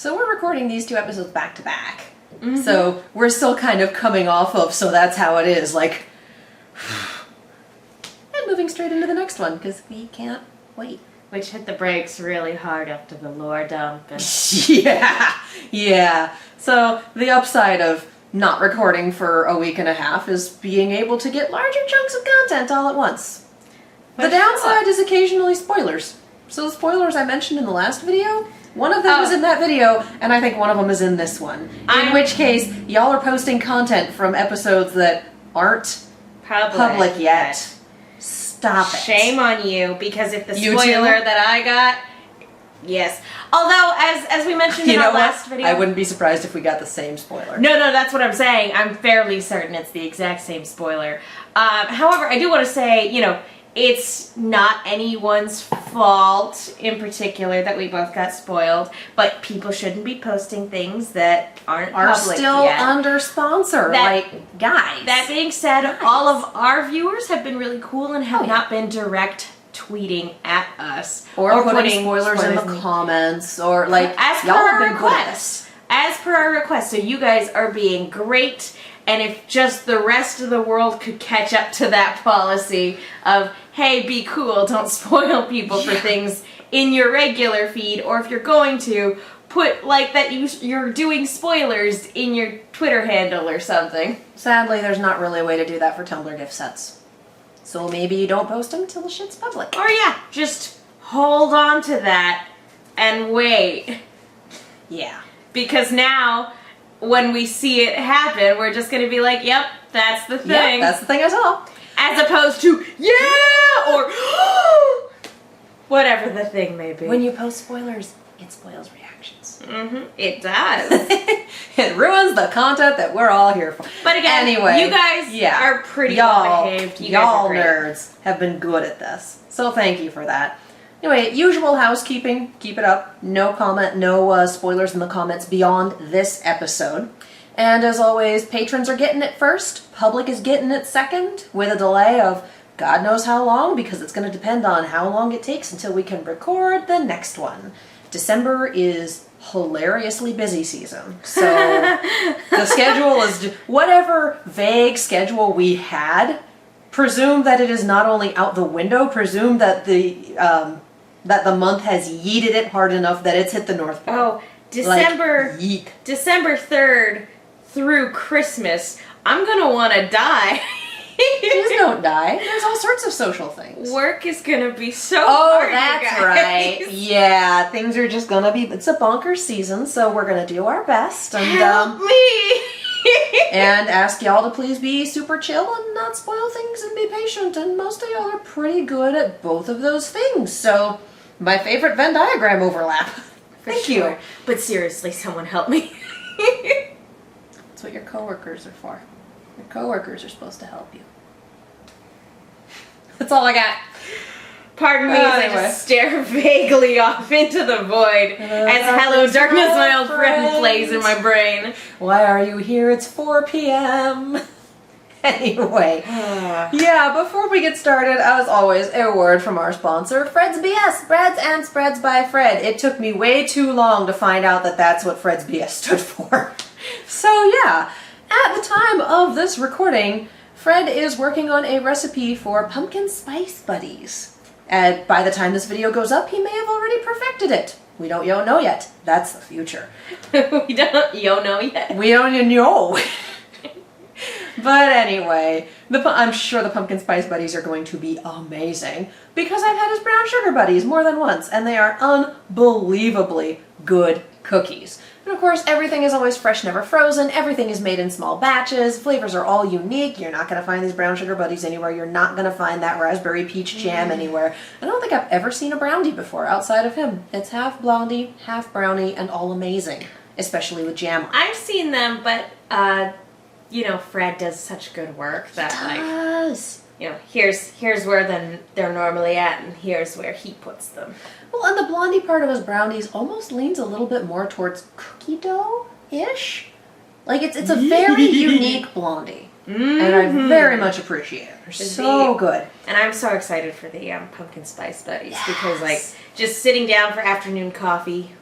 So we're recording these 2 episodes back to back. So we're still kind of coming off of, so that's how it is, like, and moving straight into the next one, because we can't wait. Which hit the brakes really hard after the lore dump. And... yeah. So the upside of not recording for a week and a half is being able to get larger chunks of content all at once. The downside is occasionally spoilers. So the spoilers I mentioned in the last video, one of them was in that video, and I think one of them is in this one. In which case, y'all are posting content from episodes that aren't public yet. Stop it. Shame on you, because if the spoiler that I got, yes. Although, as we mentioned in our last video... I wouldn't be surprised if we got the same spoiler. No, that's what I'm saying. I'm fairly certain it's the exact same spoiler. However, I do want to say, it's not anyone's fault in particular that we both got spoiled, but people shouldn't be posting things that aren't public still yet. Under sponsor, like, guys. That being said, all of our viewers have been really cool and have not been direct tweeting at us. Or putting spoilers in the comments, or, like, as y'all per have our been good at request. As per our request. So you guys are being great. And if just the rest of the world could catch up to that policy of, hey, be cool, don't spoil people for things in your regular feed, or if you're going to, put like that you're doing spoilers in your Twitter handle or something. Sadly, there's not really a way to do that for Tumblr gift sets. So maybe you don't post them till the shit's public. Or just hold on to that and wait. Yeah. Because now... when we see it happen, we're just going to be like, yep, that's the thing. Yep, that's the thing I saw. As opposed to, yeah, or whatever the thing may be. When you post spoilers, it spoils reactions. It does. It ruins the content that we're all here for. But again, anyway, you guys are pretty well behaved. Y'all nerds have been good at this. So thank you for that. Anyway, usual housekeeping, keep it up. No comment, no spoilers in the comments beyond this episode. And as always, patrons are getting it first, public is getting it second, with a delay of God knows how long, because it's going to depend on how long it takes until we can record the next one. December is hilariously busy season, so the schedule is whatever vague schedule we had. Presume that it is not only out the window, presume that the month has yeeted it hard enough that it's hit the North Pole. Oh, December 3rd through Christmas, I'm going to want to die. Please don't die. There's all sorts of social things. Work is going to be so hard, that's right. Yeah, things are just going to be, it's a bonkers season, so we're going to do our best. And, help me! And ask y'all to please be super chill and not spoil things and be patient, and most of y'all are pretty good at both of those things, so my favorite Venn diagram overlap. Thank you. But seriously, someone help me. That's what your coworkers are for. Your coworkers are supposed to help you. That's all I got. Pardon me as I just stare vaguely off into the void as Hello Darkness, my old friend, plays in my brain. Why are you here? It's 4 p.m. Anyway, yeah, before we get started, as always, a word from our sponsor, Fred's BS, Breads and Spreads by Fred. It took me way too long to find out that that's what Fred's BS stood for. So yeah, at the time of this recording, Fred is working on a recipe for pumpkin spice buddies. And by the time this video goes up, he may have already perfected it. We don't know yet. That's the future. We don't know yet. We don't even know. But anyway, I'm sure the pumpkin spice buddies are going to be amazing, because I've had his brown sugar buddies more than once, and they are unbelievably good cookies. And of course, everything is always fresh, never frozen. Everything is made in small batches. Flavors are all unique. You're not going to find these brown sugar buddies anywhere. You're not going to find that raspberry peach jam anywhere. I don't think I've ever seen a brownie before outside of him. It's half blondie, half brownie, and all amazing, especially with jam on. I've seen them, but Fred does such good work that here's where they're normally at, and here's where he puts them. Well, and the blondie part of his brownies almost leans a little bit more towards cookie dough-ish. Like, it's a very unique blondie. And I very much appreciate it. They're so good. And I'm so excited for the pumpkin spice buddies, because, like, just sitting down for afternoon coffee,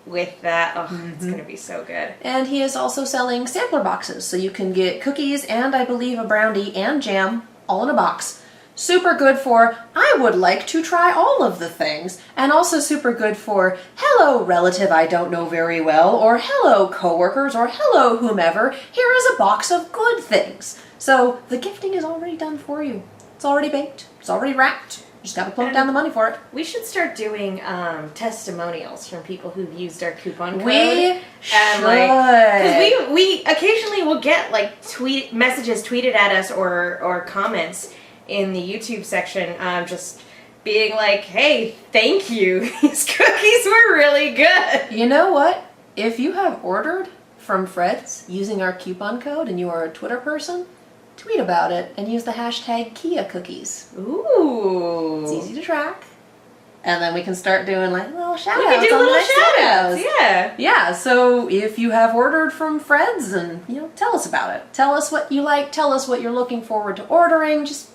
with that. Oh, it's going to be so good. And he is also selling sampler boxes, so you can get cookies and I believe a brownie and jam all in a box. Super good for, I would like to try all of the things, and also super good for, hello relative I don't know very well, or hello coworkers, or hello whomever, here is a box of good things. So the gifting is already done for you. It's already baked. It's already wrapped. You just gotta plunk down the money for it. We should start doing testimonials from people who've used our coupon code. We should. Because we occasionally will get like messages tweeted at us or comments in the YouTube section, just being like, hey, thank you. These cookies were really good. You know what? If you have ordered from Fred's using our coupon code and you are a Twitter person, tweet about it and use the hashtag Kia Cookies. Ooh. It's easy to track. And then we can start doing like little shout outs. We can do little shout outs, yeah. Yeah, so if you have ordered from Fred's, and tell us about it. Tell us what you like, tell us what you're looking forward to ordering. Just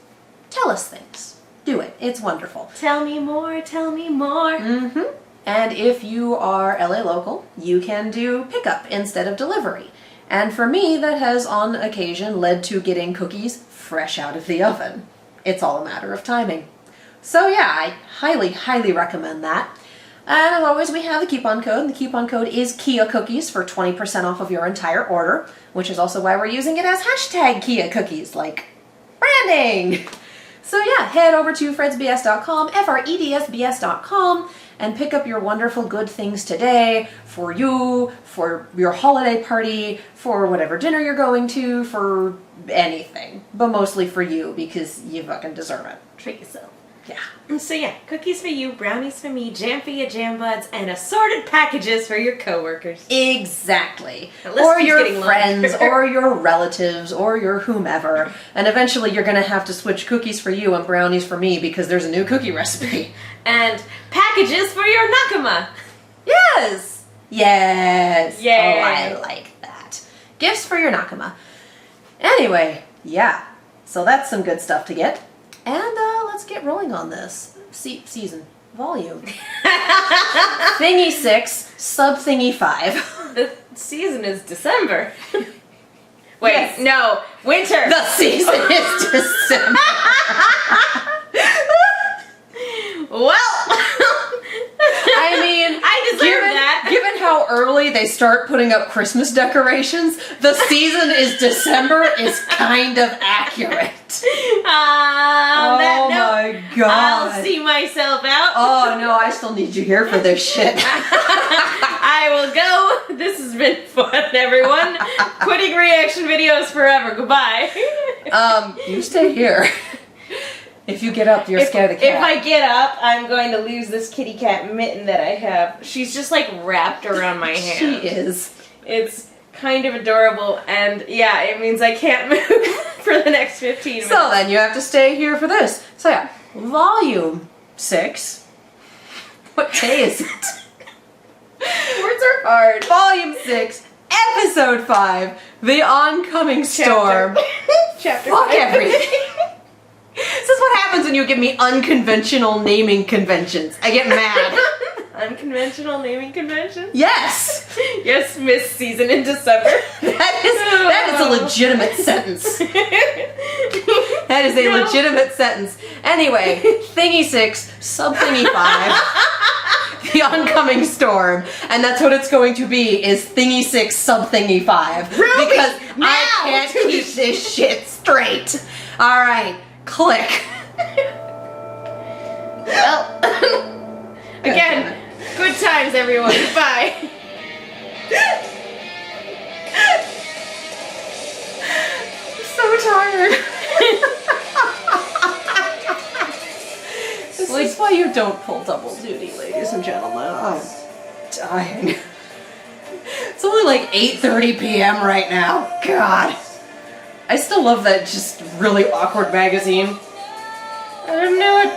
tell us things. Do it. It's wonderful. Tell me more, tell me more. Mm-hmm. And if you are LA local, you can do pickup instead of delivery. And for me, that has on occasion led to getting cookies fresh out of the oven. It's all a matter of timing. So yeah, I highly, highly recommend that. And as always, we have the coupon code, and the coupon code is Kia Cookies for 20% off of your entire order, which is also why we're using it as hashtag Kia Cookies, like branding. So yeah, head over to fredsbs.com, fredsbs.com, and pick up your wonderful good things today for you, for your holiday party, for whatever dinner you're going to, for anything. But mostly for you, because you fucking deserve it. Treat yourself. Yeah. So yeah, cookies for you, brownies for me, jam for your jam buds, and assorted packages for your coworkers. Exactly. Or your friends, or your relatives, or your whomever. And eventually you're going to have to switch cookies for you and brownies for me because there's a new cookie recipe. And packages for your nakama. Yes! Yes! Yay. Oh, I like that. Gifts for your nakama. Anyway, yeah. So that's some good stuff to get. And let's get rolling on this. Season. Volume. Thingy 6, sub thingy 5. The season is December. Wait, Yes. no, winter. The season is December. Well, I mean, I deserve that. Given how early they start putting up Christmas decorations, the season is December is kind of accurate. On that note, my god. I'll see myself out. Oh no, I still need you here for this shit. I will go. This has been fun, everyone. Quitting reaction videos forever. Goodbye. You stay here. If you get up, you're scared of the cat. If I get up, I'm going to lose this kitty cat mitten that I have. She's just like wrapped around my hand. She is. It's kind of adorable, and yeah, it means I can't move for the next 15 minutes. So then you have to stay here for this. So yeah, volume 6. What day is it? Words are hard. Volume 6, episode 5, The Oncoming Storm. Chapter Fuck 5. everything. This is what happens when you give me unconventional naming conventions. I get mad. Unconventional naming convention? Yes! Yes, Miss Season in December. That is a legitimate sentence. That is a legitimate sentence. Anyway, Thingy 6, sub Thingy 5, The Oncoming Storm, and that's what it's going to be, is Thingy 6, sub Thingy 5. Really? Because Now? I can't keep this shit straight. Alright, click. Well, again, good times, everyone. Bye. I'm so tired. This is why you don't pull double duty, ladies and gentlemen. I'm dying. It's only like 8:30 p.m. right now. God. I still love that just really awkward magazine. I didn't know it.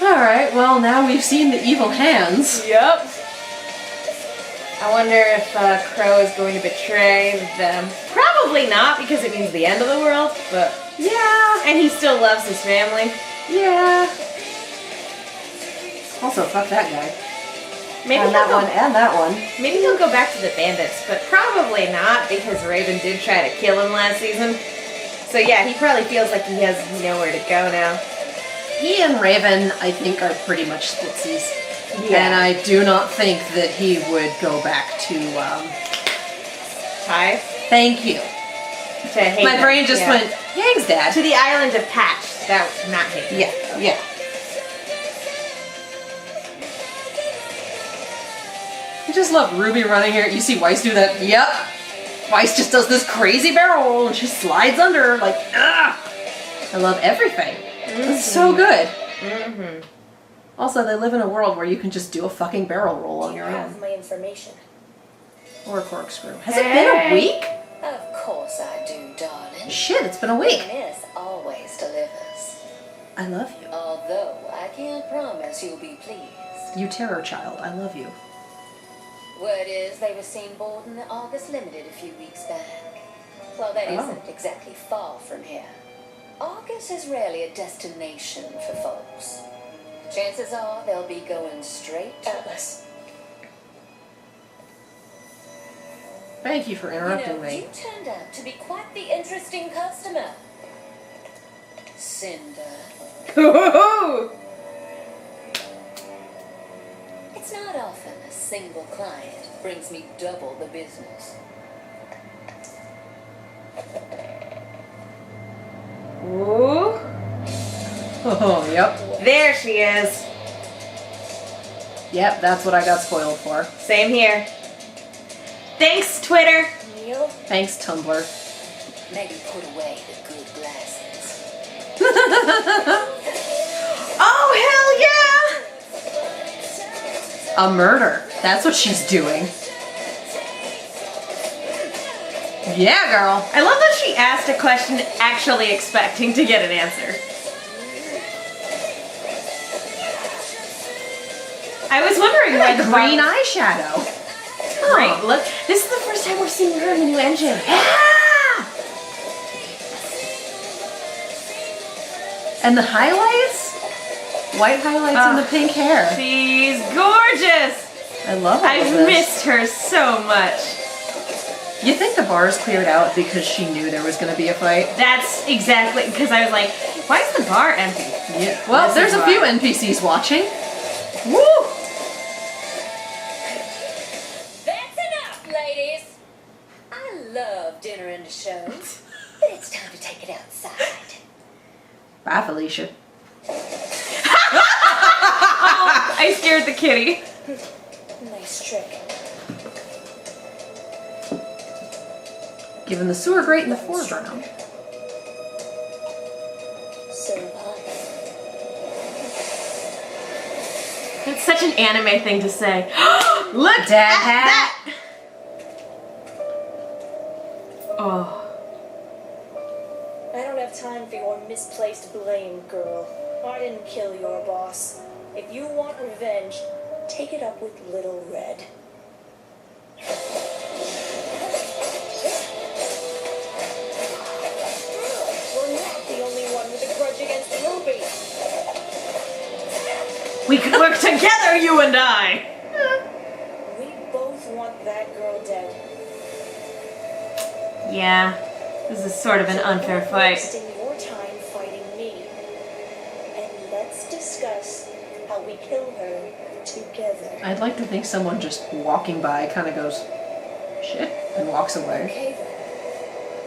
Alright, well now we've seen the evil hands. Yep. I wonder if Crow is going to betray them. Probably not, because it means the end of the world, but... Yeah. And he still loves his family. Yeah. Also, fuck that guy. Maybe And that one, and that one. Maybe he'll go back to the bandits, but probably not because Raven did try to kill him last season. So yeah, he probably feels like he has nowhere to go now. He and Raven, I think, are pretty much splitsies. Yeah. And I do not think that he would go back to, Hive? Thank you. To Haven. My brain just went, Yang's dad. to the island of Patch. That was not Haven. Yeah. I just love Ruby running here. You see Weiss do that? Yep. Weiss just does this crazy barrel roll and she slides under like, ah! I love everything. It's so good. Mm-hmm. Also, they live in a world where you can just do a fucking barrel roll on your You have own. my information. Or a corkscrew. Has it been a week? Of course I do, darling. Shit, it's been a week. Miss always delivers. I love you. Although I can't promise you'll be pleased. You terror child. I love you. Word is they were seen boarding the August Limited a few weeks back. Well, that isn't exactly far from here. August is rarely a destination for folks. Chances are they'll be going straight to Atlas. Thank you for interrupting me. You turned out to be quite the interesting customer. Cinder. It's not often a single client brings me double the business. Ooh. Oh, yep. There she is. Yep, that's what I got spoiled for. Same here. Thanks, Twitter. Neil, Thanks, Tumblr. maybe put away the good glasses. Oh, hell yeah! A murder. That's what she's doing. Yeah, girl. I love that she asked a question actually expecting to get an answer. I was wondering why the Green bar- eyeshadow. Right, look. This is the first time we're seeing her in the new engine. Yeah! And the highlights? White highlights and the pink hair. She's gorgeous. I love all of I've this. missed her so much. You think the bars cleared out because she knew there was going to be a fight? That's exactly, because I was like, why is the bar empty? Yeah. Well, This there's is a why. few NPCs watching. Woo! That's enough, ladies. I love dinner and shows, but it's time to take it outside. Bye, Felicia. I scared the kitty. Nice trick. Given the sewer grate in the foreground. So have I. It's such an anime thing to say. Look Dad at hat. that! Oh. I don't have time for your misplaced blame, girl. I didn't kill your boss. If you want revenge, take it up with Little Red. We're not the only one with a grudge against Ruby. We could work together, you and I! We both want that girl dead. Yeah, this is sort of an unfair fight. Wasting your time fighting me. And let's discuss how we kill her together. I'd like to think someone just walking by kind of goes, shit, and walks away. Okay then.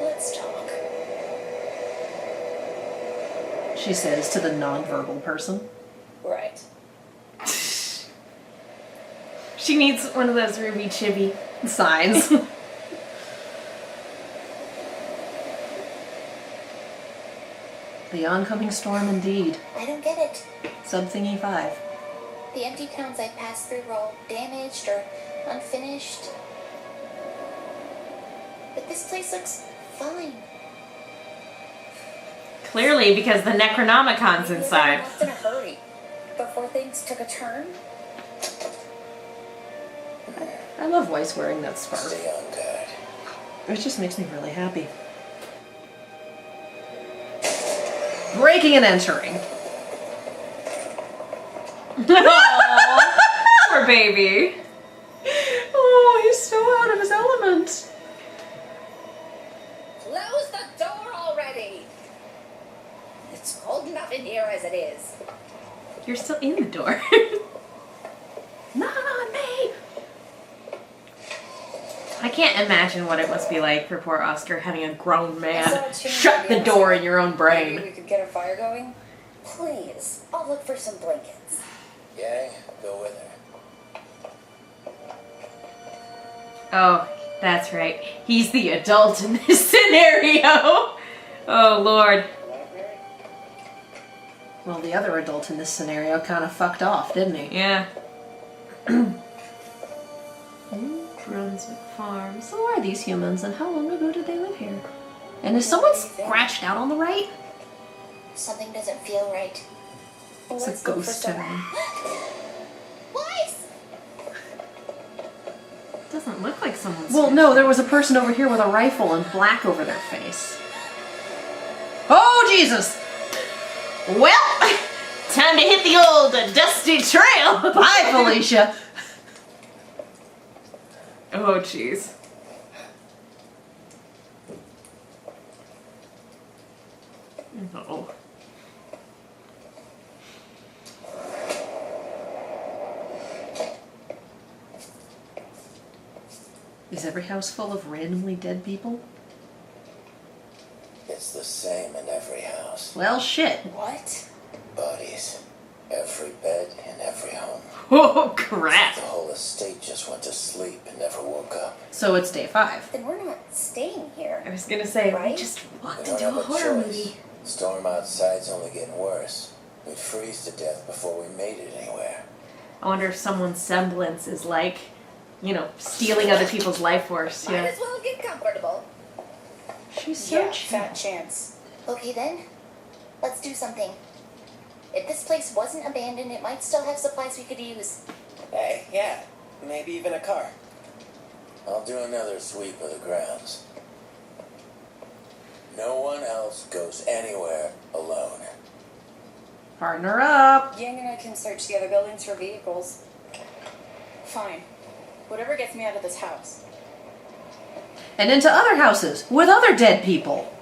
Let's talk. She says to the nonverbal person. Right. She needs one of those Ruby chibi Signs. The oncoming storm indeed. I don't get it. Sub-thingy 5. The empty towns I passed through were all damaged or unfinished. But this place looks fine. Clearly, because the Necronomicon's Maybe inside. I left in a hurry before things took a turn. I love Weiss wearing that scarf. Stay on guard. It just makes me really happy. Breaking and entering. Aw, poor baby. Oh, he's so out of his element. Close the door already! It's cold enough in here as it is. You're still in the door. Not on me. I can't imagine what it must be like for poor Oscar having a grown I man saw a chimney shut the on door outside. in your own brain. Maybe we could get a fire going? Please, I'll look for some blankets. Gang, go with her. Oh, that's right. He's the adult in this scenario. Oh, Lord. Well, the other adult in this scenario kind of fucked off, didn't he? Yeah. Brunswick Farms. So who are these humans, and how long ago did they live here? And is someone scratched out on the right? Something doesn't feel right. It's Let's a look for ghost some- town. Lice! Doesn't look like someone's. Well, no, there was a person over here with a rifle and black over their face. Oh, Jesus! Well, time to hit the old dusty trail. Bye, Felicia. Oh, jeez. No. Is every house full of randomly dead people? It's the same in every house. Well, shit. What? Bodies. Every bed in every home. Oh, crap. The whole estate just went to sleep and never woke up. So it's day 5. Then we're not staying here. I was gonna say, Right? we just walked We don't into have a a horror choice. movie. Storm outside's only getting worse. We'd freeze to death before we made it anywhere. I wonder if someone's semblance is like, you know, stealing other people's life force. Might Yeah. as well get comfortable. She's so Yeah, chill. fat chance. Okay then, let's do something. If this place wasn't abandoned, it might still have supplies we could use. Hey, yeah. Maybe even a car. I'll do another sweep of the grounds. No one else goes anywhere alone. Partner up. Yang and I can search the other buildings for vehicles. Fine. Whatever gets me out of this house. And into other houses with other dead people.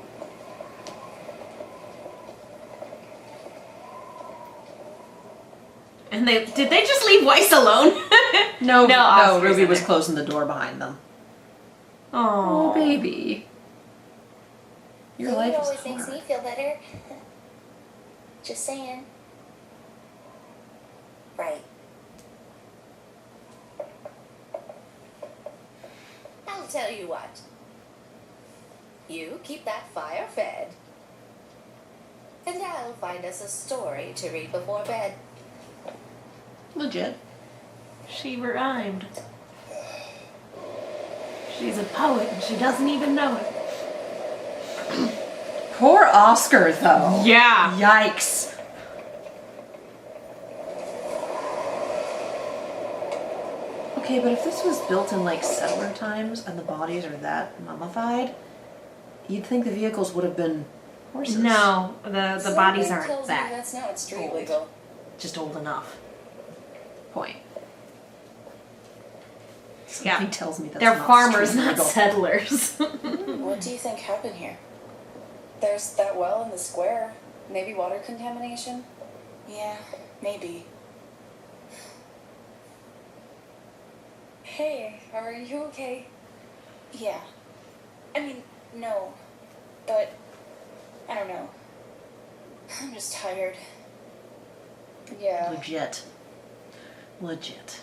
And did they just leave Weiss alone? No, No, Oscar's Ruby in was there. closing the door behind them. Oh, Oh, baby. Your Food life is always makes hard. me feel better. Just saying. Right. I'll tell you what. You keep that fire fed. And I'll find us a story to read before bed. Legit. she rhymed. She's a poet and she doesn't even know it. Poor Oscar, though. Yeah. Yikes. Okay, but if this was built in like settler times and the bodies are that mummified, you'd think the vehicles would have been horses. No, the bodies aren't tells me that. that's not street old. legal. Just old enough. Point. Yeah. Something tells me that's They're not farmers, street not legal. settlers. What do you think happened here? There's that well in the square. Maybe water contamination? Yeah, maybe. Hey, are you okay? Yeah. I mean, no. But, I don't know. I'm just tired. Yeah. Legit. Legit.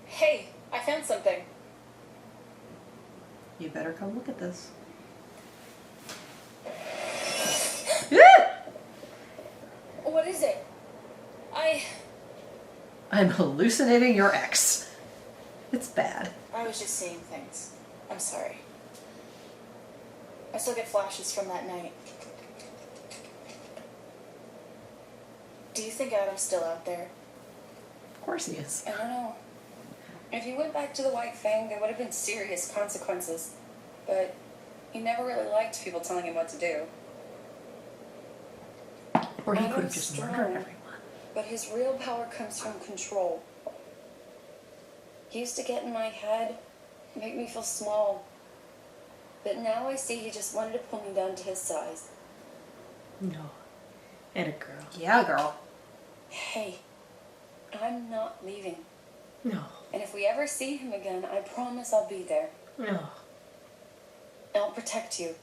Hey, I found something. You better come look at this. What is it? I'm hallucinating your ex. It's bad. I was just seeing things. I'm sorry. I still get flashes from that night. Do you think Adam's still out there? Of course he is. I don't know. If he went back to the White Fang, there would have been serious consequences. But he never really liked people telling him what to do. Or he I could am have just strong, murdered everyone. But his real power comes from control. He used to get in my head, make me feel small. But now I see he just wanted to pull me down to his size. No. And a girl. Yeah, girl. Hey, I'm not leaving. No. And if we ever see him again, I promise I'll be there. No. I'll protect you.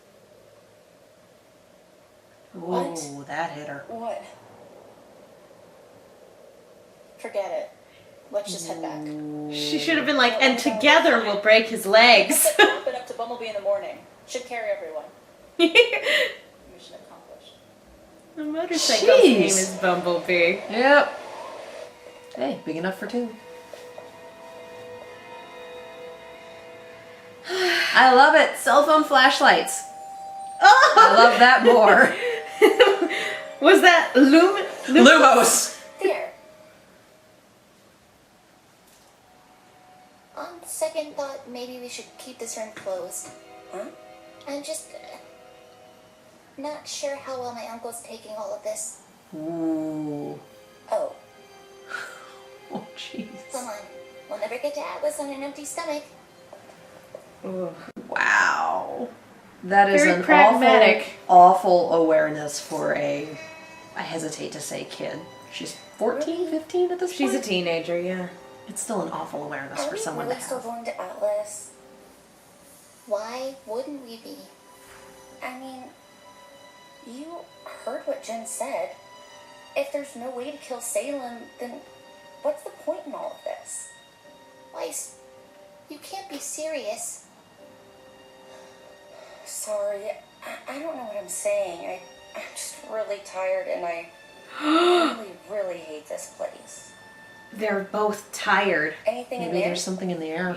Ooh, What? that hit her. What? Forget it. Let's just head back. She should have been like, and together we'll break his legs. Pump it up to Bumblebee in the morning. Should carry everyone. Mission accomplished. The motorcycle's Jeez. name is Bumblebee. Yep. Hey, big enough for two. I love it. Cell phone flashlights. Oh! I love that more. Was that Lumos. There. On second thought, maybe we should keep this room closed. Huh? I'm just not sure how well my uncle's taking all of this. Ooh. Oh, Oh, jeez. come on. We'll never get to Atlas on an empty stomach. Wow. That is Very an pragmatic. awful awareness for I hesitate to say kid. She's 14, 15 at this She's a point? teenager, yeah. It's still an awful awareness Are for we someone really to still have. going to Atlas? Why wouldn't we be? I mean, you heard what Jen said. If there's no way to kill Salem, then what's the point in all of this? Weiss, you can't be serious. Sorry, I don't know what I'm saying. I'm just really tired and I really, really hate this place. They're both tired. Anything in Maybe there? there's something in the air.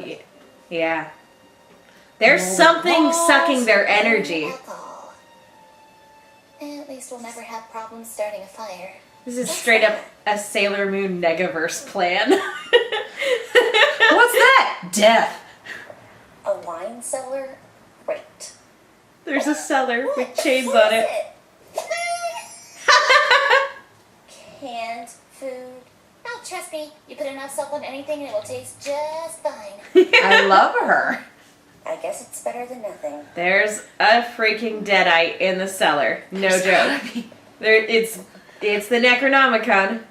Yeah. There's something sucking their energy. Alcohol. At least we'll never have problems starting a fire. This is straight up a Sailor Moon Negaverse plan. What's that? Death. A wine cellar? Great. There's a cellar with chains What on is it. Canned food. Oh, trust me, you put enough salt on anything and it will taste just fine. I love her. I guess it's better than nothing. There's a freaking deadite in the cellar. No joke. There, it's the Necronomicon.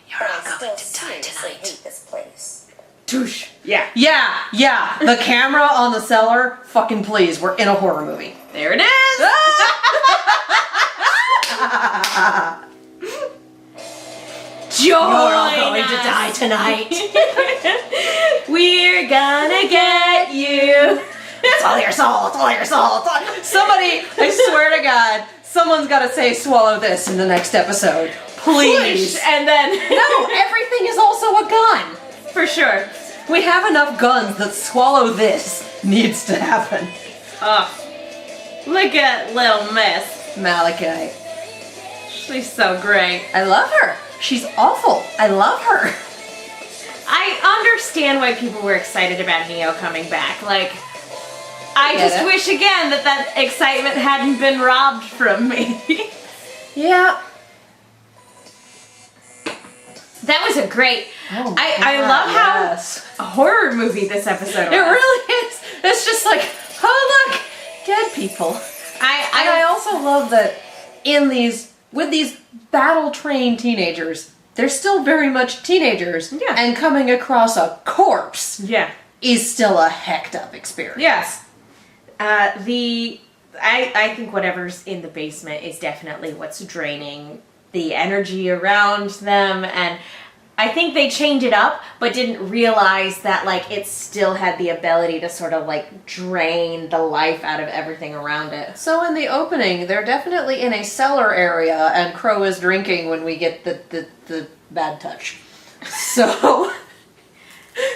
You're But not I going still to die seriously tonight. hate this place. Touche. Yeah. Yeah. The camera on the cellar. Fucking please. We're in a horror movie. There it is. Join You're all going to us. die tonight. We're gonna get you. Swallow your soul. Swallow your soul. Somebody, I swear to God, someone's got to say swallow this in the next episode. Please. And then No, everything is also a gun. for sure. We have enough guns that swallow this needs to happen. Oh, look at little Miss. Malachi. She's so great. I love her. She's awful. I love her. I understand why people were excited about Neo coming back. Like, I Get just it? wish again that excitement hadn't been robbed from me. Yeah. That was a great. Oh, I God, love how yes. a horror movie this episode was. It really is. It's just like, oh look, dead people. And I also love that with these battle-trained teenagers, they're still very much teenagers. Yeah. And coming across a corpse Yeah. is still a hecked up experience. Yes. I think whatever's in the basement is definitely what's draining the energy around them, and I think they changed it up, but didn't realize that like it still had the ability to sort of like drain the life out of everything around it. So in the opening, they're definitely in a cellar area, and Crow is drinking when we get the bad touch. So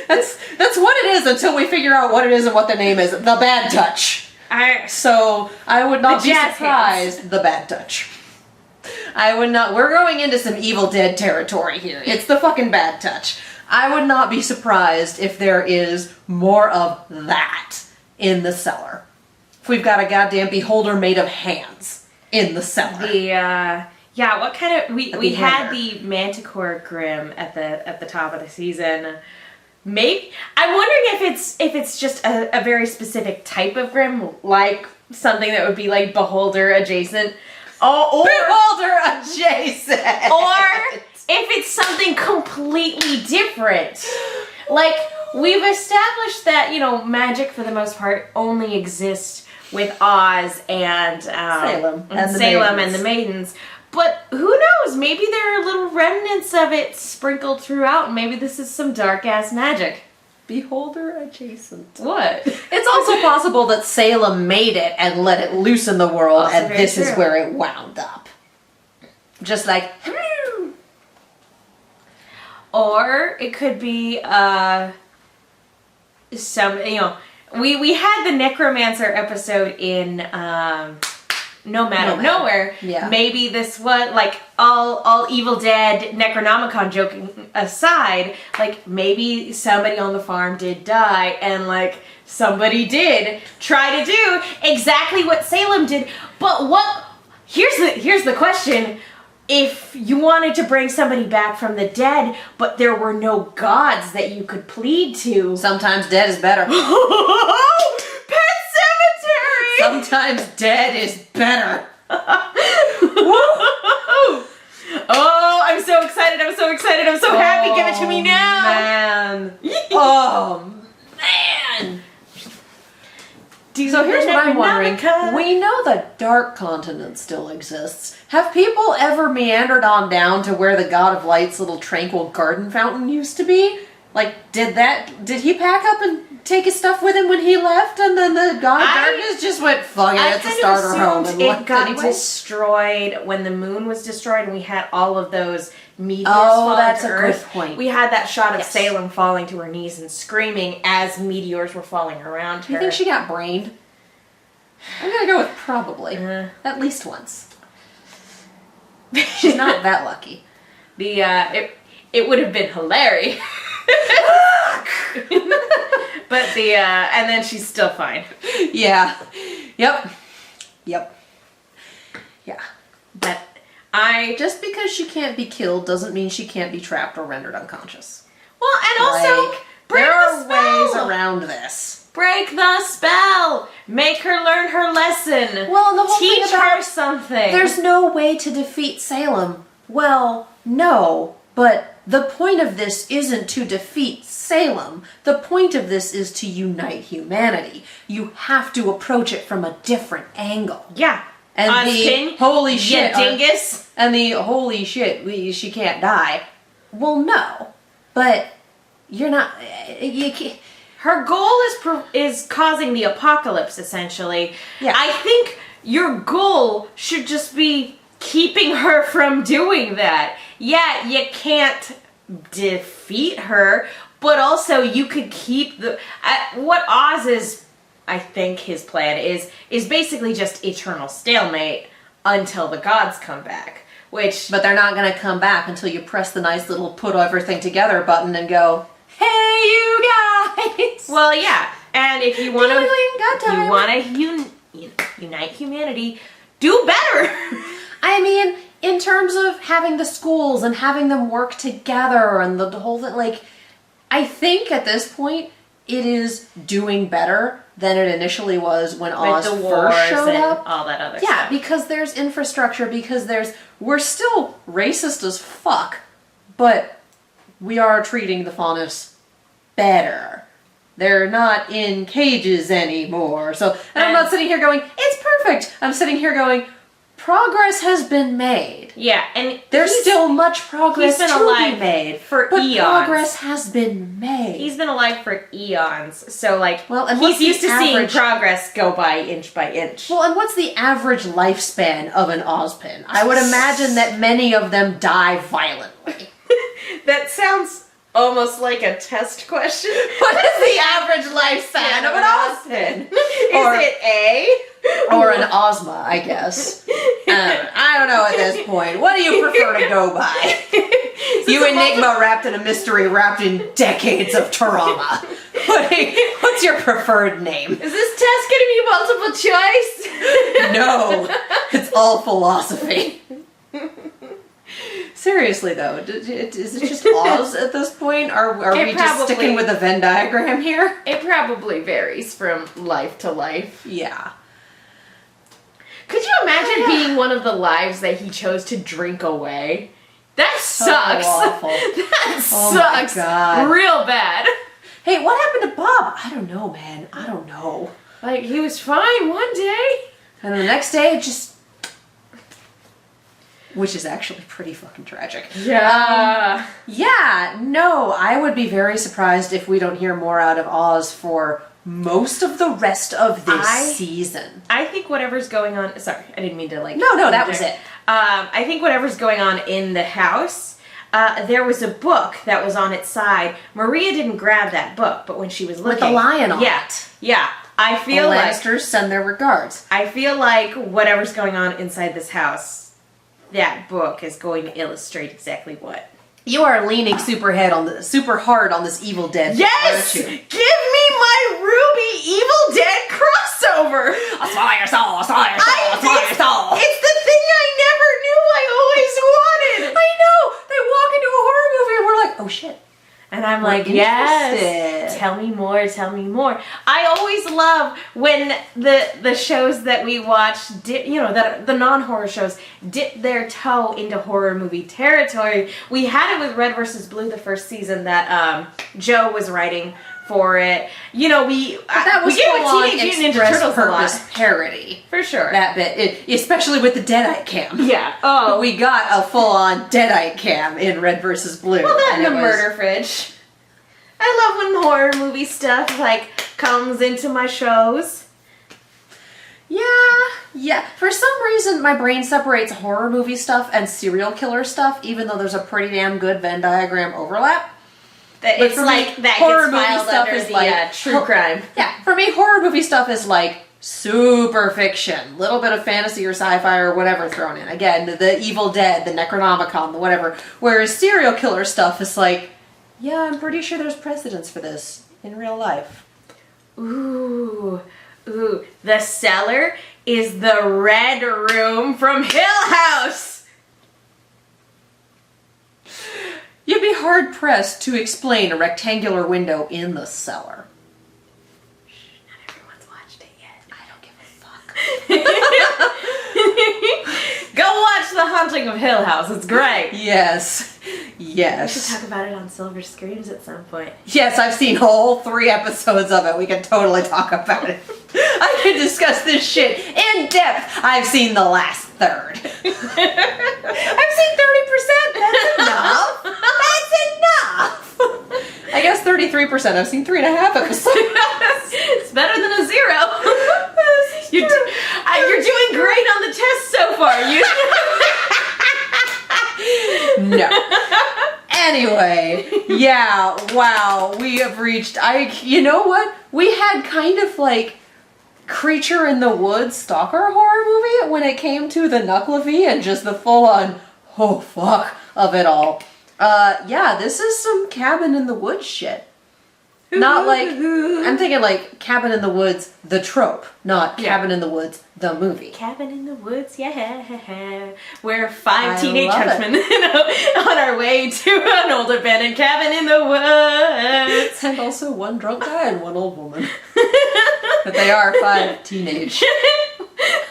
that's what it is until we figure out what it is and what the name is. The bad touch. So I would not The be jazz surprised. The bad touch. I would not. We're going into some Evil Dead territory here. It's the fucking bad touch. I would not be surprised if there is more of that in the cellar. If we've got a goddamn beholder made of hands in the cellar. Yeah, what kind of we had beginner. the Manticore Grim at the top of the season. Maybe I'm wondering if it's just a very specific type of Grim, like something that would be like Beholder adjacent. Or Beholder adjacent. Or if it's something completely different. Like, we've established that, magic for the most part only exists with Oz and Salem. and Salem and the Maidens. But who knows? Maybe there are little remnants of it sprinkled throughout, and maybe this is some dark-ass magic. Beholder adjacent. What? It's also possible that Salem made it and let it loose in the world, Also and very this is true. where it wound up. Just like, Or it could be we had the Necromancer episode in Nomad of Nowhere. Yeah. Maybe this one, like all Evil Dead Necronomicon joking aside, like maybe somebody on the farm did die, and like somebody did try to do exactly what Salem did. But what? Here's the question. If you wanted to bring somebody back from the dead, but there were no gods that you could plead to. sometimes dead is better. Pet Cemetery! Sometimes dead is better. Oh, I'm so excited, I'm so excited, I'm so happy. Give it to me now. Man. Oh, man. So here's what I'm wondering. We know that Dark Continent still exists. Have people ever meandered on down to where the God of Light's little tranquil garden fountain used to be? Like, did he pack up and take his stuff with him when he left, and then the God of Darkness just went, fuck it, it's a starter home, and it left got anyway? destroyed when the moon was destroyed, and we had all of those meteors Oh, falling that's to a Earth. good point. We had that shot of Yes. Salem falling to her knees and screaming as meteors were falling around her. Do you think she got brained? I'm gonna go with probably. At least once. She's not that lucky. It would have been hilarious. But and then she's still fine. Yeah. Yep. Yeah. But Just because she can't be killed doesn't mean she can't be trapped or rendered unconscious. well, and also Like, break there the are spell. ways around this. Break the spell. Make her learn her lesson. Well, the whole Teach thing about her something. there's no way to defeat Salem. Well, no, but the point of this isn't to defeat Salem. The point of this is to unite humanity. You have to approach it from a different angle. yeah. And Ozpin, the holy shit, you dingus. and the holy shit, she can't die. Well, no, but you're not. You can't. Her goal is causing the apocalypse, essentially. Yeah. I think your goal should just be keeping her from doing that. Yeah, you can't defeat her, but also you could keep the... what Oz is, I think his plan is basically just eternal stalemate until the gods come back. Which... But they're not going to come back until you press the nice little put everything together button and go, hey, you guys! Well, yeah. And if you want Got to unite humanity, do better. I mean, in terms of having the schools and having them work together and the whole thing, like, I think at this point it is doing better than it initially was when Oz the wars first showed and up. all that other Yeah, stuff. because there's infrastructure, because we're still racist as fuck, but we are treating the Faunus better. They're not in cages anymore. So, and I'm not sitting here going, it's perfect. I'm sitting here going, progress has been made. Yeah, and There's still much progress he's been to alive be made, for but eons. progress has been made. He's been alive for eons, so like, Well, and he's what's the used to seeing average- progress go by inch by inch. Well, and what's the average lifespan of an Ozpin? I would imagine that many of them die violently. That sounds almost like a test question. What is the average lifespan of an Ozpin? Is it A? Or an Ozma, I guess. I don't know at this point. What do you prefer to go by? You Enigma wrapped in a mystery wrapped in decades of trauma. What's your preferred name? Is this test going to be multiple choice? No, it's all philosophy. Seriously though, is it just Oz at this point? Are we just sticking with the Venn diagram here? It probably varies from life to life. Yeah. Could you imagine being one of the lives that he chose to drink away? That sucks. awful. That Oh my sucks God. real bad. Hey, what happened to Bob? I don't know, man. I don't know. Like, he was fine one day. And the next day, it just... Which is actually pretty fucking tragic. Yeah. Yeah, no, I would be very surprised if we don't hear more out of Oz for most of the rest of this season. I think whatever's going on... Sorry, I didn't mean to, like... No, that was it. I think whatever's going on in the house... there was a book that was on its side. Maria didn't grab that book, but when she was looking... With the lion on it. Yeah. I feel the like... Lannisters send their regards. I feel like whatever's going on inside this house, that book is going to illustrate exactly what. You are leaning super hard on this Evil Dead. Yes! Aren't you? Give me my RWBY Evil Dead crossover! I'll swallow your soul, I'll swallow your soul, I'll swallow your soul. It's the thing I never knew I always wanted! I know! They walk into a horror movie and we're like, oh shit. And I'm We're like, yes, tell me more, tell me more. I always love when the shows that we watch, the non-horror shows, dip their toe into horror movie territory. We had it with Red vs. Blue the first season that Joe was writing for it. You know, we gave it Teenage Mutant Ninja Turtles a lot. Parody. For sure. That bit, especially with the Deadite cam. Yeah. Oh. We got a full-on Deadite cam in Red vs. Blue. Well, that and the murder fridge. I love when horror movie stuff, like, comes into my shows. Yeah. For some reason, my brain separates horror movie stuff and serial killer stuff, even though there's a pretty damn good Venn diagram overlap. It's like that horror gets movie filed stuff under is the like true crime. Yeah, for me, horror movie stuff is like super fiction, little bit of fantasy or sci-fi or whatever thrown in. Again, the Evil Dead, the Necronomicon, the whatever. Whereas serial killer stuff is like, yeah, I'm pretty sure there's precedents for this in real life. Ooh. The cellar is the red room from Hill House. You'd be hard-pressed to explain a rectangular window in the cellar. Not everyone's watched it yet. I don't give a fuck. Go watch The Haunting of Hill House. It's great. Yes. We Yes. should talk about it on Silver Screens at some point. Yes, I've seen all 3 episodes of it. We can totally talk about it. I can discuss this shit in depth. I've seen the last third. I've seen 30%. That's enough. That's enough. I guess 33%. I've seen 3.5 episodes. It's better than a 0. You're doing great on the test so far. No. Anyway, yeah, wow, we have reached, you know what? We had kind of like Creature in the Woods stalker horror movie when it came to the Nucklevy and just the full-on, oh fuck, of it all. Yeah, this is some Cabin in the Woods shit. Not like, I'm thinking like Cabin in the Woods, the trope, not Cabin in the Woods, the movie. Cabin in the Woods, yeah. We're 5 I teenage love henchmen on our way to an old abandoned cabin in the woods. And also 1 drunk guy and 1 old woman. But they are 5 teenage.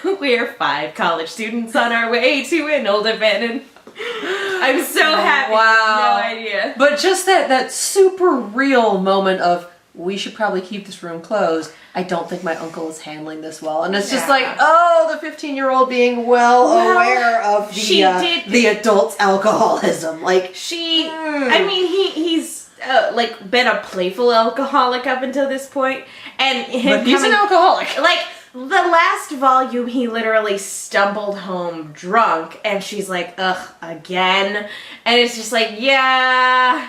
We're 5 college students on our way to an old abandoned. I'm so happy. Wow. No idea. But just that super real moment of, we should probably keep this room closed. I don't think my uncle is handling this well. And it's just like, oh, the 15-year-old being well aware of the adult's alcoholism. Like, I mean, he's like been a playful alcoholic up until this point. And him but he's an alcoholic. Like, the last volume, he literally stumbled home drunk, and she's like, ugh, again? And it's just like, yeah,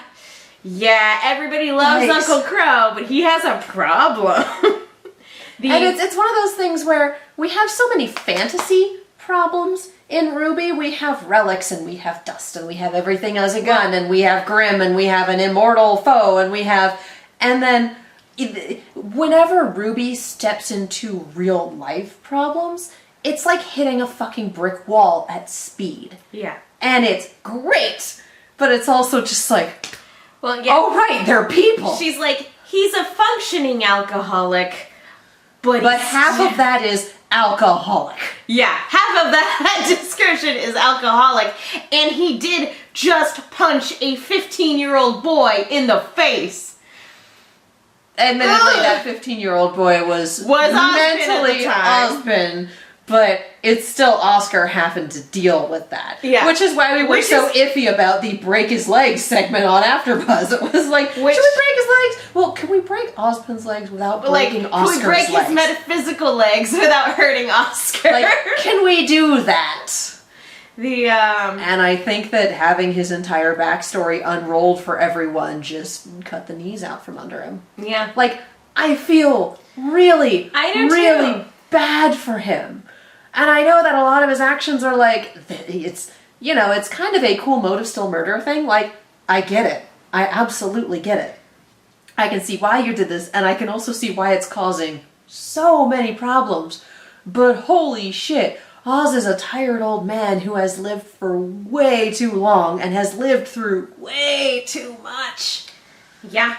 everybody loves Uncle Crow, but he has a problem. And it's one of those things where we have so many fantasy problems in RWBY. We have relics, and we have dust, and we have everything as a gun, and we have Grimm, and we have an immortal foe, and then whenever RWBY steps into real life problems, it's like hitting a fucking brick wall at speed. Yeah. and it's great, but it's also just like, Well, yeah. oh right, they're people. She's like, he's a functioning alcoholic, but half of that is alcoholic. Yeah, half of that description is alcoholic, and he did just punch a 15-year-old boy in the face. Admittedly, that 15-year-old boy was Osmond mentally at the time. Osmond, but it's still Oscar having to deal with that. Yeah. Which is why we were Which so is- iffy about the break his legs segment on AfterBuzz. It was like, should we break his legs? Well, can we break Osmond's legs without breaking Oscar's can we break legs? his metaphysical legs without hurting Oscar? Like, can we do that? And I think that having his entire backstory unrolled for everyone just cut the knees out from under him. Yeah. Like, I feel really, I do really too. bad for him. And I know that a lot of his actions are like, it's, you know, it's kind of a cool motive still murder thing. Like, I get it. I absolutely get it. I can see why you did this, and I can also see why it's causing so many problems. But holy shit, Oz is a tired old man who has lived for way too long and has lived through way too much. Yeah.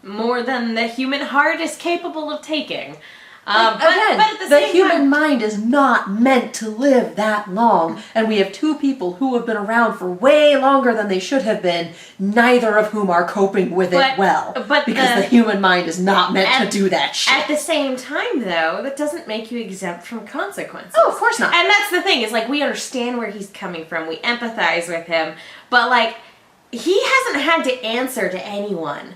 More than the human heart is capable of taking. Again, but at the the same human time, mind is not meant to live that long, and we have two people who have been around for way longer than they should have been, neither of whom are coping with it well. but because the human mind is not meant to do that shit. At the same time, though, that doesn't make you exempt from consequences. Oh, of course not. And that's the thing, is like, we understand where he's coming from, we empathize with him, but like, he hasn't had to answer to anyone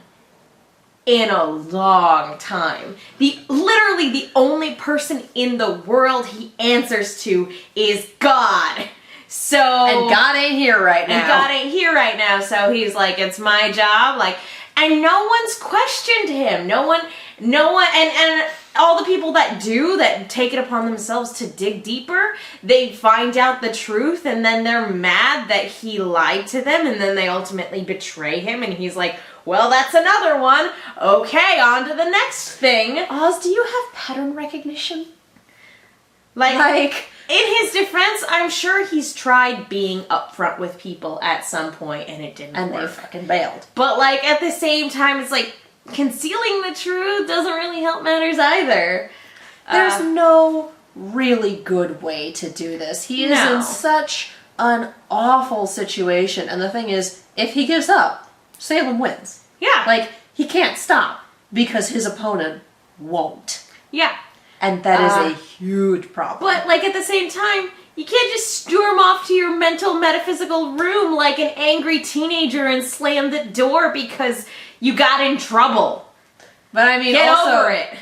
in a long time. Literally the only person in the world he answers to is God. So And God ain't here right now. And God ain't here right now, so he's like, it's my job, like, and no one's questioned him. No one, and all the people that do, that take it upon themselves to dig deeper, they find out the truth, and then they're mad that he lied to them, and then they ultimately betray him, and he's like, well, that's another one. Okay, on to the next thing. Oz, do you have pattern recognition? Like, in his defense, I'm sure he's tried being upfront with people at some point, and it didn't And work. they fucking bailed. But, like, at the same time, it's like, concealing the truth doesn't really help matters either. There's no really good way to do this. He is No. in such an awful situation. And the thing is, if he gives up, Salem wins. Yeah. Like, he can't stop because his opponent won't. Yeah. And that is a huge problem. But, like, at the same time, you can't just storm off to your mental metaphysical room like an angry teenager and slam the door because you got in trouble. But I mean, Get also, over it.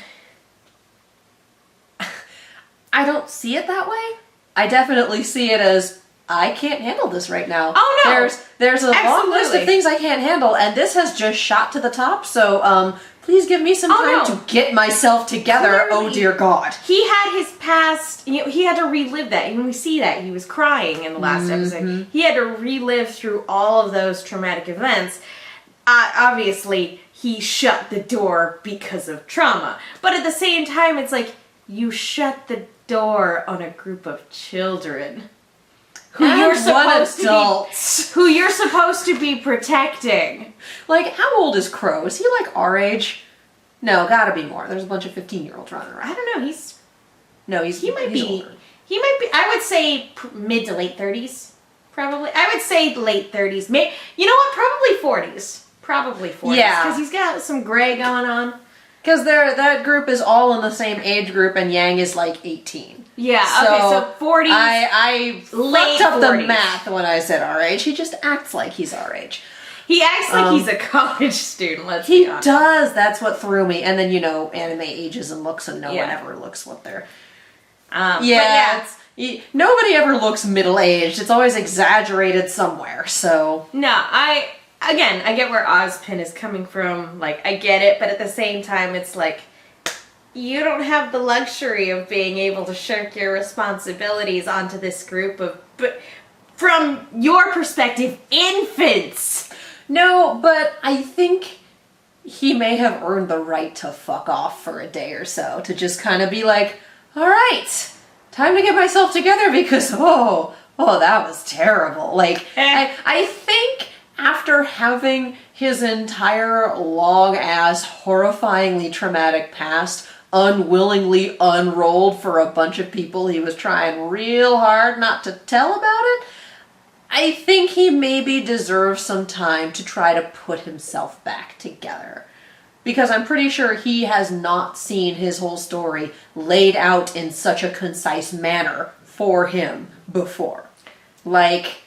I don't see it that way. I definitely see it as, I can't handle this right now. Oh, no. There's a long list Absolutely. of things I can't handle, and this has just shot to the top, so please give me some Oh, time no. to get myself together. Clearly. Oh dear God. He had his past, you know, he had to relive that, and we see that. He was crying in the last episode. He had to relive through all of those traumatic events. Obviously, he shut the door because of trauma. But at the same time, it's like, you shut the door on a group of children who And you're what supposed adults? who you're supposed to be protecting. Like, how old is Crow? Is he like our age? No, gotta be more. There's a bunch of 15-year-olds running I around. don't know. He might he's be. older. He might be. I would say mid to late 30s, probably. I would say late 30s. Maybe, you know what? Probably 40s. Probably 40s. Yeah. Because he's got some gray going on. Because that group is all in the same age group, and Yang is like 18. Yeah. Okay. So 40s. I late fucked up the 40s. math when I said our age. He just acts like he's our age. He acts like he's a college student. Let's He be honest. does. That's what threw me. And then, you know, anime ages and looks, and no one Yeah. ever looks what they're... But yeah, nobody ever looks middle-aged. It's always exaggerated somewhere, so... No, I get where Ozpin is coming from. Like, I get it, but at the same time, it's like, you don't have the luxury of being able to shirk your responsibilities onto this group of, but from your perspective, infants. No, but I think he may have earned the right to fuck off for a day or so. To just kind of be like, all right, time to get myself together because, Oh, that was terrible. Like, I think after having his entire long-ass, horrifyingly traumatic past unwillingly unrolled for a bunch of people he was trying real hard not to tell about it, I think he maybe deserves some time to try to put himself back together. Because I'm pretty sure he has not seen his whole story laid out in such a concise manner for him before. Like,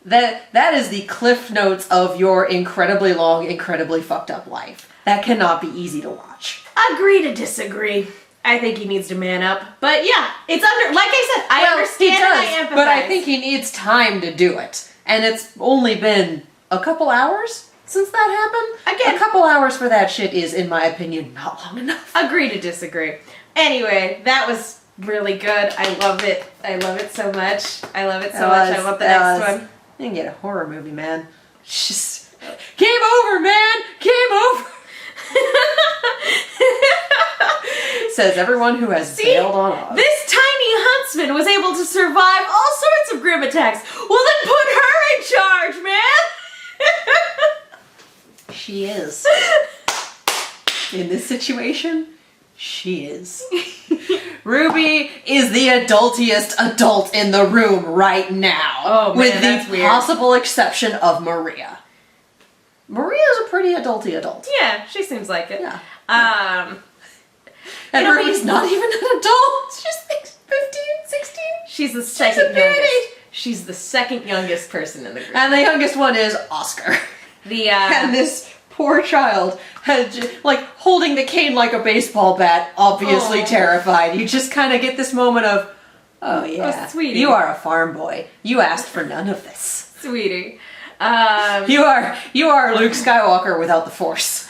that is the cliff notes of your incredibly long, incredibly fucked up life. That cannot be easy to watch. Agree to disagree. I think he needs to man up. But yeah, it's like I said, I understand he does, and I empathize. but I think he needs time to do it. And it's only been a couple hours since that happened. Again, a couple hours for that shit is, in my opinion, not long enough. Agree to disagree. Anyway, that was really good. I love it. I love it so much. I love it so much. I want the next one. You can get a horror movie, man. Just game over, man. Game over. Says everyone who has bailed on Oz. This tiny huntsman was able to survive all sorts of grim attacks. Well, then put her in charge, man. She is. In this situation, she is. Ruby is the adultiest adult in the room right now. Oh, man, with that's the weird. possible exception of Maria. Maria's a pretty adulty adult. Yeah, she seems like it. Yeah. And And Ruby's not even an adult. She's like 15, 16. She's the She's second a baby. youngest. She's the second youngest person in the group. And the youngest one is Oscar. And this poor child had like holding the cane like a baseball bat, obviously terrified. You just kind of get this moment of, oh yeah, sweetie. you are a farm boy. You asked for none of this. Sweetie. You are Luke Skywalker without the Force.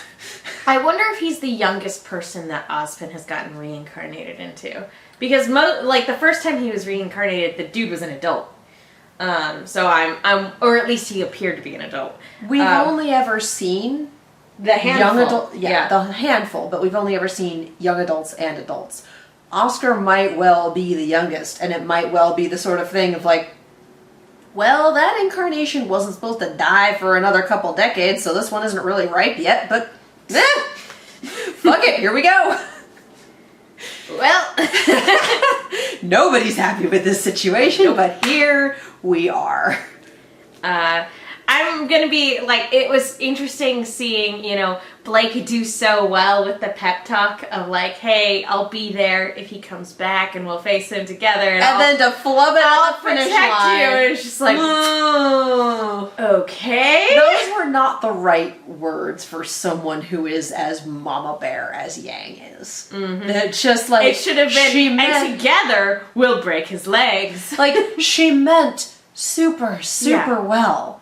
I wonder if he's the youngest person that Ozpin has gotten reincarnated into. Because the first time he was reincarnated, the dude was an adult. So I'm or at least he appeared to be an adult. We've only ever seen the handful. young adult, the handful, but we've only ever seen young adults and adults. Oscar might well be the youngest, and it might well be the sort of thing of like, well, that incarnation wasn't supposed to die for another couple decades, so this one isn't really ripe yet, but fuck it, here we go. Well, nobody's happy with this situation, but here we are. I'm gonna be like, it was interesting seeing, Blake do so well with the pep talk of like, hey, I'll be there if he comes back and we'll face him together. And then to flub it I'll at the finish protect line. you. And it's just like, okay. Those were not the right words for someone who is as mama bear as Yang is. Mm-hmm. It's just like, it should have been, and together we'll break his legs. Like, she meant super well.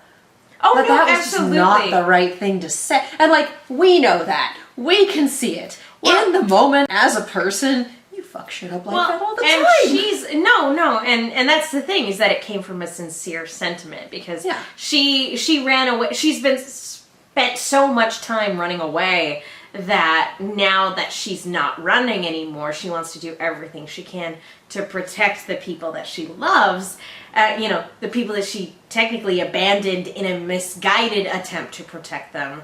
Oh, but no, that was absolutely. just not the right thing to say. And like, we know that. We can see it. In the moment, as a person, you fuck shit up like that all the time. She's no, and that's the thing, is that it came from a sincere sentiment, because she ran away. She's spent so much time running away that now that she's not running anymore, she wants to do everything she can to protect the people that she loves. The people that she technically abandoned in a misguided attempt to protect them,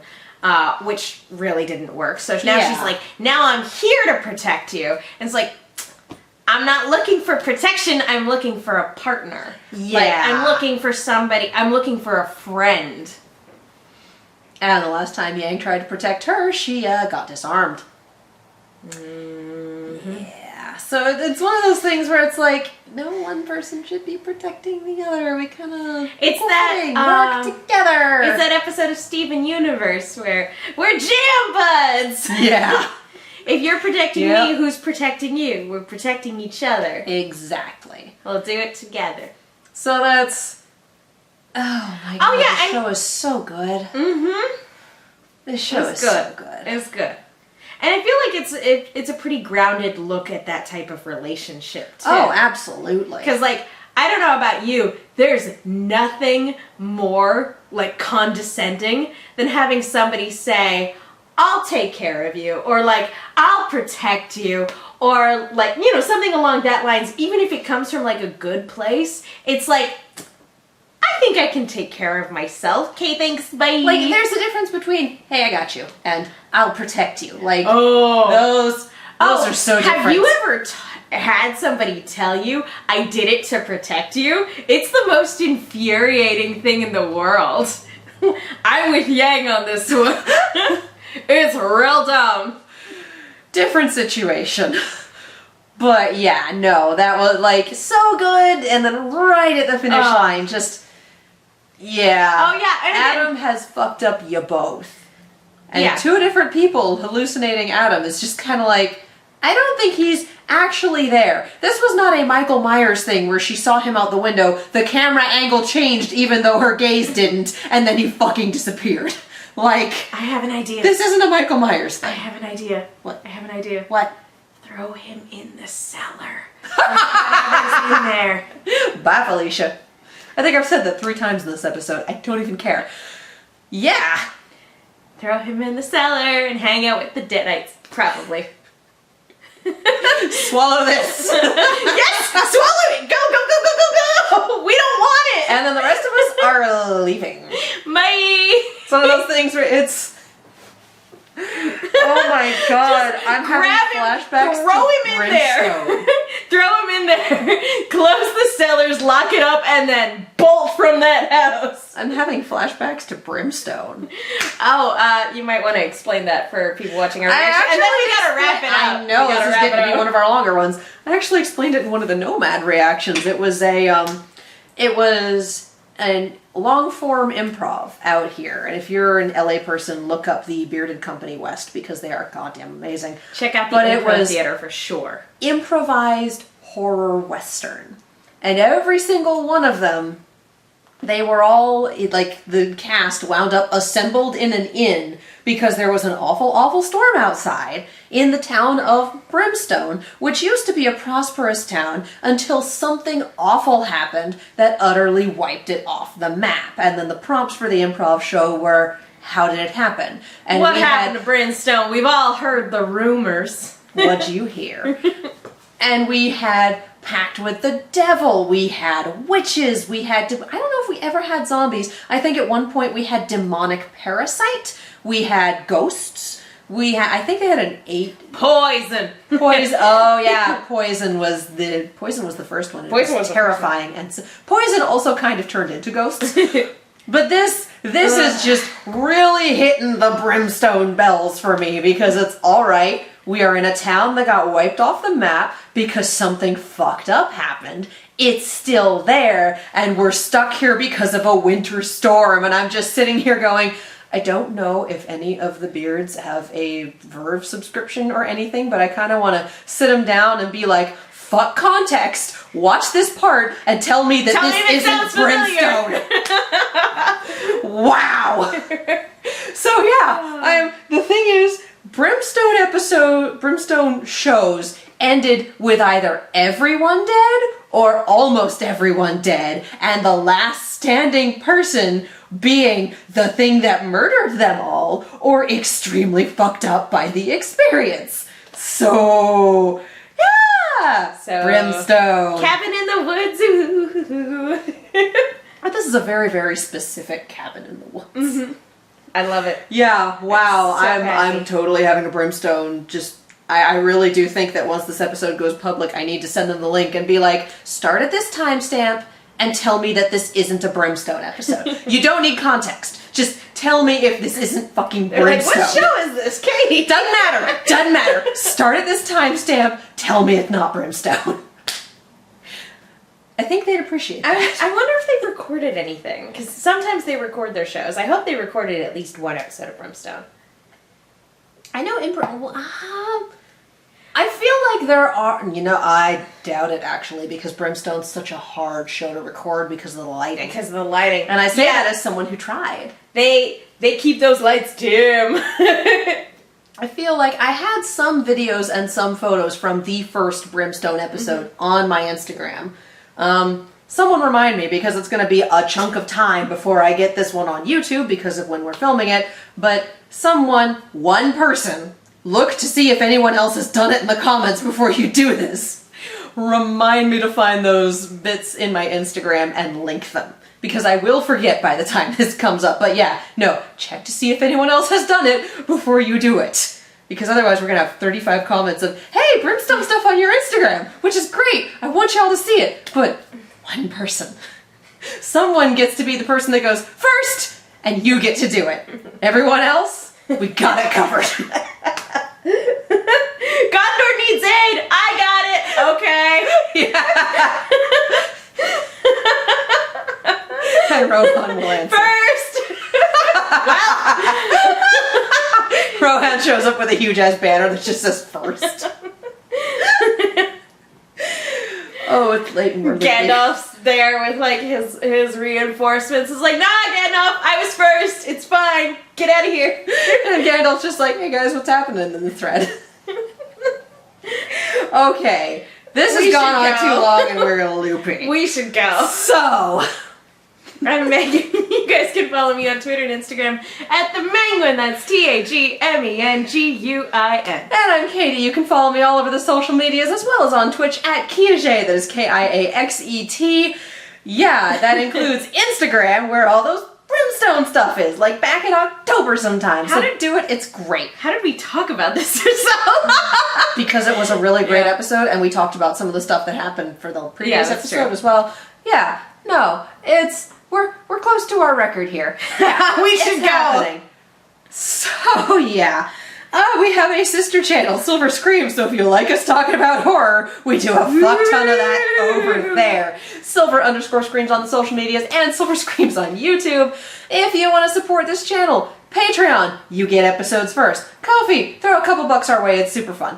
which really didn't work. So now she's like, now I'm here to protect you. And it's like, I'm not looking for protection, I'm looking for a partner. Yeah. Like, I'm looking for somebody, I'm looking for a friend. And the last time Yang tried to protect her, she got disarmed. Mm-hmm. Yeah. So it's one of those things where it's like, no one person should be protecting the other. We kind of work together. It's that episode of Steven Universe where we're jam buds. Yeah. If you're protecting me, who's protecting you? We're protecting each other. Exactly. We'll do it together. So that's... Oh my god, yeah, this show is so good. Mm-hmm. This show is so good. It's good. And I feel like it's a pretty grounded look at that type of relationship, too. Oh, absolutely. Because, like, I don't know about you, there's nothing more, like, condescending than having somebody say, I'll take care of you, or, like, I'll protect you, or, like, something along that lines. Even if it comes from, like, a good place, it's like, think I can take care of myself. Okay, thanks, bye. Like, there's a difference between, hey, I got you, and I'll protect you. Like, Oh. those are so different. Have you ever had somebody tell you, I did it to protect you? It's the most infuriating thing in the world. I'm with Yang on this one. It's real dumb. Different situation. But yeah, no, that was like so good, and then right at the finish line, just, yeah. Oh yeah, and Adam has fucked up you both. And Yeah. two different people hallucinating Adam is just kind of like, I don't think he's actually there. This was not a Michael Myers thing where she saw him out the window, the camera angle changed even though her gaze didn't, and then he fucking disappeared. Like, I have an idea. this isn't a Michael Myers I thing. have an idea. What? I have an idea. What? Throw him in the cellar. Whatever's in there. Bye, Felicia. I think I've said that 3 times in this episode. I don't even care. Yeah. Throw him in the cellar and hang out with the Deadites, probably. Swallow this. Yes! Swallow it! Go, go, go, go, go, go! We don't want it! And then the rest of us are leaving. Bye! It's one of those things where it's... Oh my god, I'm having flashbacks throw to him in there! Brimstone. Throw him in there! Close the cellars, lock it up, and then bolt from that house! I'm having flashbacks to Brimstone. Oh, you might want to explain that for people watching our reaction. And then we gotta wrap it up. I know, We gotta this is wrap getting to it be up. one of our longer ones. I actually explained it in one of the Nomad reactions. It was an long-form improv out here. And if you're an LA person, look up the Bearded Company West because they are goddamn amazing. Check out the But it improv was theater for sure. improvised horror western. And every single one of them, they were all, like, the cast wound up assembled in an inn because there was an awful, awful storm outside in the town of Brimstone, which used to be a prosperous town until something awful happened that utterly wiped it off the map. And then the prompts for the improv show were, how did it happen? And What we happened to Brimstone? We've all heard the rumors. What'd you hear? And we had Pact with the Devil, we had witches, we had, I don't know if we ever had zombies. I think at one point we had demonic parasite, we had ghosts, we had, I think they had an 8... Poison! Poison, oh yeah, Poison was the first one. It Poison was the terrifying. And Poison also kind of turned into ghosts. But this is just really hitting the Brimstone bells for me because it's alright. We are in a town that got wiped off the map because something fucked up happened. It's still there, and we're stuck here because of a winter storm, and I'm just sitting here going, I don't know if any of the beards have a Verve subscription or anything, but I kind of want to sit them down and be like, fuck context, watch this part, and tell me that this isn't Brimstone. Wow! So yeah, the thing is, Brimstone shows ended with either everyone dead or almost everyone dead, and the last standing person being the thing that murdered them all or extremely fucked up by the experience. So, yeah! So, Brimstone. Cabin in the woods. Ooh. But this is a very, very specific cabin in the woods. Mm-hmm. I love it. Yeah, wow. So I'm catchy. totally having a Brimstone. Just, I really do think that once this episode goes public, I need to send them the link and be like, start at this timestamp and tell me that this isn't a Brimstone episode. You don't need context. Just tell me if this isn't fucking Brimstone. Like, what show is this, Katie? Doesn't matter. Doesn't matter. Start at this timestamp. Tell me it's not Brimstone. I think they'd appreciate that. I wonder if they've recorded anything, because sometimes they record their shows. I hope they recorded at least one episode of Brimstone. I know I feel like there are, I doubt it actually, because Brimstone's such a hard show to record because of the lighting. Because of the lighting. And I say that as someone who tried. They keep those lights dim. I feel like I had some videos and some photos from the first Brimstone episode on my Instagram. Someone remind me, because it's going to be a chunk of time before I get this one on YouTube because of when we're filming it, but one person, look to see if anyone else has done it in the comments before you do this. Remind me to find those bits in my Instagram and link them, because I will forget by the time this comes up. But yeah, no, check to see if anyone else has done it before you do it. Because otherwise we're gonna have 35 comments of, hey, Brimstone stuff on your Instagram, which is great. I want y'all to see it. But one person. Someone gets to be the person that goes first, and you get to do it. Everyone else, we got it covered. Gondor needs aid. I got it. Okay. Yeah. And Rohan will answer. First. Rohan shows up with a huge ass banner that just says first. Oh, it's late and we're Gandalf's there with like his reinforcements. It's like, nah, Gandalf, I was first. It's fine. Get out of here. And Gandalf's just like, hey guys, what's happening in the thread? Okay, this has gone on too long and we're looping. We should go. So, I'm Megan. You guys can follow me on Twitter and Instagram at the Menguin. That's TAGMENGUIN. And I'm Katie. You can follow me all over the social medias as well as on Twitch at Kiaxet. That is KIAXET. Yeah, that includes Instagram, where all those Brimstone stuff is, like back in October sometimes. How So did- do it. It's great. How did we talk about this for so long? Because it was a really great episode, and we talked about some of the stuff that happened for the previous that's episode true. as well. Yeah, no, it's we're close to our record here. Yeah, We should it's go. happening. So yeah, we have a sister channel, Silver Scream. So if you like us talking about horror, we do a fuck ton of that over there. Silver_Screams on the social medias and Silver Screams on YouTube. If you want to support this channel, Patreon, you get episodes first. Ko-fi, throw a couple bucks our way, it's super fun.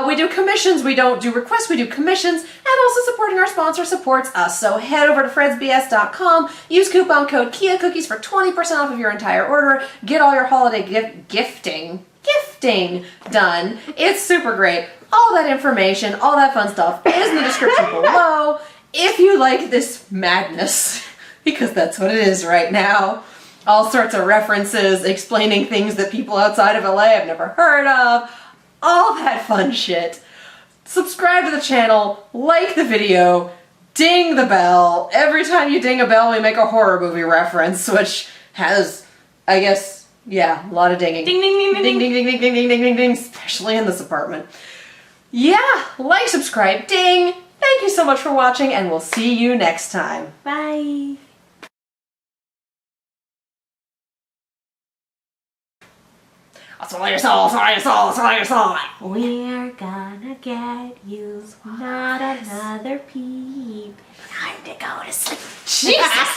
We do commissions, we don't do requests, we do commissions, and also supporting our sponsor supports us. So head over to fredsbs.com, use coupon code KIACookies for 20% off of your entire order, get all your holiday gifting done. It's super great. All that information, all that fun stuff is in the description below. If you like this madness, because that's what it is right now, all sorts of references explaining things that people outside of LA have never heard of, all that fun shit. Subscribe to the channel, like the video, ding the bell. Every time you ding a bell, we make a horror movie reference, which has, I guess, yeah, a lot of dinging. Ding, ding, ding, ding, Ding, ding, ding, ding, ding, ding, ding, ding, ding, especially in this apartment. Yeah, like, subscribe, ding. Thank you so much for watching, and we'll see you next time. Bye. Swallow your soul, swallow your soul, swallow your soul. We're gonna get you, not another peep. Time to go to sleep. Jesus,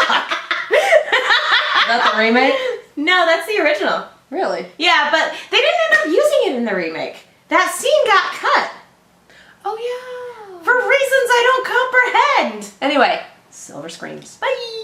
fuck. Is that the remake? No, that's the original. Really? Yeah, but they didn't end up using it in the remake. That scene got cut Oh yeah. for reasons I don't comprehend. Anyway, Silver Screams. Bye.